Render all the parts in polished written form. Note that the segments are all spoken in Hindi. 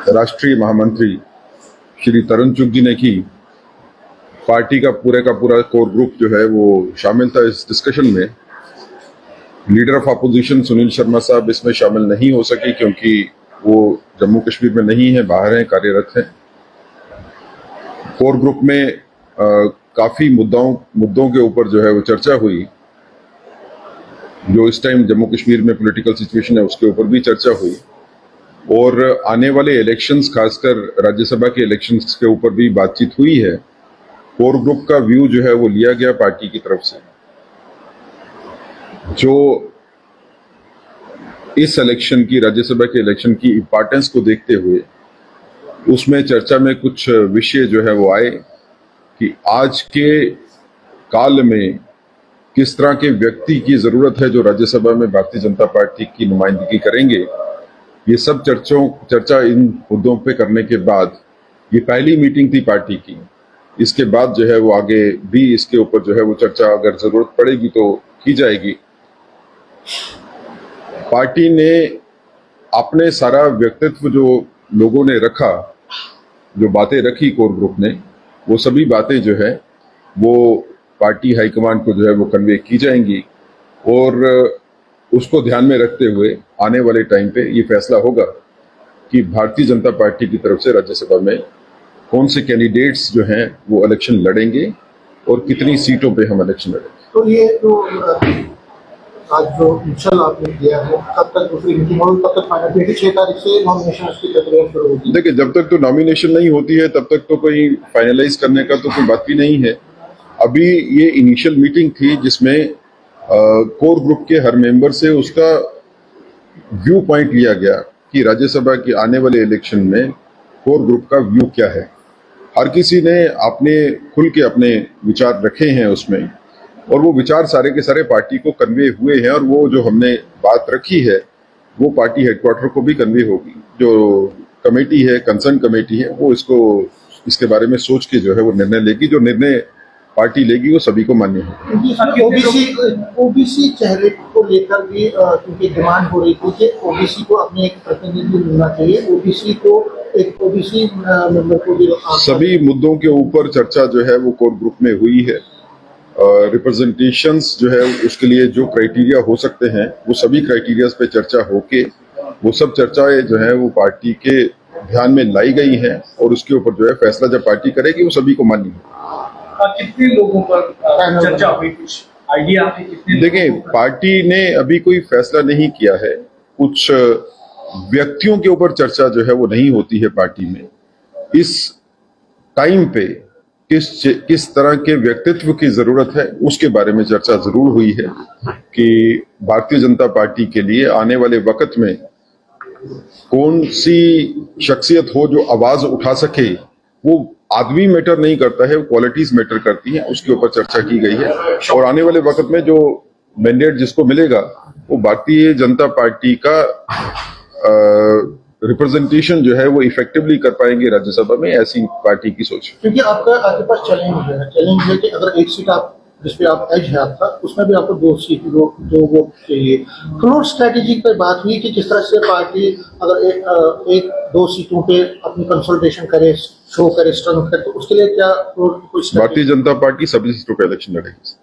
राष्ट्रीय महामंत्री श्री तरुण चुग जी ने की, पार्टी का पूरा कोर ग्रुप जो है वो शामिल था इस डिस्कशन में। Leader of opposition Sunil Sharma साहब इसमें शामिल नहीं हो सके क्योंकि वो जम्मू कश्मीर में नहीं है, बाहर हैं, कार्यरत हैं। कोर ग्रुप में काफी मुद्दों के ऊपर जो है वो चर्चा हुई। जो इस टाइम जम्मू कश्मीर में पॉलिटिकल सिचुएशन है उसके ऊपर भी चर्चा हुई, और आने वाले इलेक्शंस, खासकर राज्यसभा के इलेक्शंस के ऊपर भी बातचीत हुई है। कोर ग्रुप का व्यू जो है वो लिया गया पार्टी की तरफ से। जो इस इलेक्शन की, राज्यसभा के इलेक्शन की इंपॉर्टेंस को देखते हुए उसमें चर्चा में कुछ विषय जो है वो आए कि आज के काल में किस तरह के व्यक्ति की जरूरत है जो राज्यसभा में भारतीय जनता पार्टी की नुमाइंदगी करेंगे। ये सब चर्चा इन मुद्दों पे करने के बाद ये पहली मीटिंग थी पार्टी की। इसके बाद जो है वो आगे भी इसके ऊपर जो है वो चर्चा अगर जरूरत पड़ेगी तो की जाएगी। पार्टी ने अपने सारा व्यक्तित्व जो लोगों ने रखा, जो बातें रखी कोर ग्रुप ने, वो सभी बातें जो है वो पार्टी हाईकमान को जो है वो कन्वे की जाएंगी, और उसको ध्यान में रखते हुए आने वाले टाइम पे ये फैसला होगा कि भारतीय जनता पार्टी की तरफ से राज्यसभा में कौन से कैंडिडेट्स जो हैं वो इलेक्शन लड़ेंगे और कितनी सीटों पे हम इलेक्शन लड़ेंगे। तो ये जो आज जो इंशाल्लाह आपने दिया है, कब तक दूसरी मीटिंग होगी, कब तक फाइनल 6 तारीख से नॉमिनेशन की प्रक्रिया शुरू होगी? देखिए, जब तक तो नॉमिनेशन नहीं होती है तब तक तो कोई फाइनलाइज करने का तो कोई बात भी नहीं है। अभी ये इनिशियल मीटिंग थी जिसमें कोर ग्रुप के हर मेंबर से उसका व्यू पॉइंट लिया गया कि राज्यसभा के आने वाले इलेक्शन में कोर ग्रुप का व्यू क्या है। हर किसी ने अपने खुल के अपने विचार रखे हैं उसमें, और वो विचार सारे के सारे पार्टी को कन्वे हुए हैं, और वो जो हमने बात रखी है वो पार्टी हेडक्वार्टर को भी कन्वे होगी। जो कमेटी है, कंसर्न कमेटी है, वो इसके बारे में सोच के जो है वो निर्णय लेगी। जो निर्णय पार्टी लेगी वो सभी को मान्य है। ओबीसी चेहरे को लेकर भी क्योंकि डिमांड हो रही थी कि ओबीसी को अपने एक प्रतिनिधि मिलना चाहिए, ओबीसी को एक ओबीसी मेंबर को भी। सभी मुद्दों के ऊपर चर्चा जो है वो कोर ग्रुप में हुई है। रिप्रेजेंटेशंस जो है उसके लिए जो क्राइटेरिया हो सकते हैं वो सभी क्राइटेरियाज पे चर्चा होके वो सब चर्चाएं जो है वो पार्टी के ध्यान में लाई गई हैं, और उसके ऊपर जो है फैसला जब पार्टी करेगी वो सभी को मान्य है। कितने लोगों पर चर्चा हुई, कुछ आइडिया आपके कितने? देखें, पार्टी ने अभी कोई फैसला नहीं किया है। कुछ व्यक्तियों के ऊपर चर्चा जो है वो नहीं होती है पार्टी में। इस टाइम पे किस तरह के व्यक्तित्व की जरूरत है उसके बारे में चर्चा जरूर हुई है कि भारतीय जनता पार्टी के लिए आने वाले वक्त में कौन सी शख्सियत हो जो आवाज उठा सके। वो आदमी मैटर नहीं करता है, क्वालिटीज मैटर करती हैं, उसके ऊपर चर्चा की गई है। और आने वाले वक्त में जो मैंडेट जिसको मिलेगा वो भारतीय जनता पार्टी का रिप्रेजेंटेशन जो है वो इफेक्टिवली कर पाएंगे राज्यसभा में, ऐसी पार्टी की सोच। क्योंकि आपके पास चैलेंज है कि अगर एक सीट आप जिसपे आप एज है आपका, उसमें भी आपको 2 सीट दो वो चाहिए। फ्लोर स्ट्रेटेजी पर बात हुई कि जिस तरह से पार्टी अगर एक 2 सीटों पे अपनी कंसल्टेशन करे, शो करे, स्ट्रेंथ करे, तो उसके लिए क्या भारतीय जनता पार्टी सभी सीटों पे इलेक्शन लड़ेगी।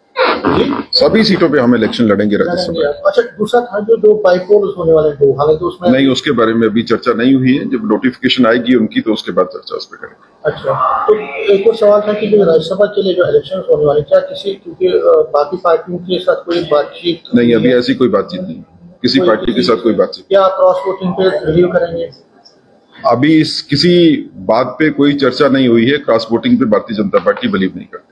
सभी सीटों पे हम इलेक्शन लड़ेंगे राज्यसभा। अच्छा, दूसरा था जो 2 बाइपोल्स होने वाले 2, हालांकि उसमें नहीं, उसके बारे में अभी चर्चा नहीं हुई है। जब नोटिफिकेशन आएगी उनकी तो उसके बाद चर्चा उस पर करेंगे। अच्छा, तो एक और सवाल था कि जो राज्यसभा के लिए जो इलेक्शन होने वाले, क्या किसी, क्योंकि बाकी पार्टियों के साथ कोई बातचीत नहीं, अभी ऐसी कोई बातचीत नहीं, किसी पार्टी के साथ कोई बातचीत। क्या क्रॉस वोटिंग पे रिव्यू करेंगे? अभी किसी बात पे कोई चर्चा नहीं हुई है। क्रॉस वोटिंग पे भारतीय जनता पार्टी बिलीव नहीं करती।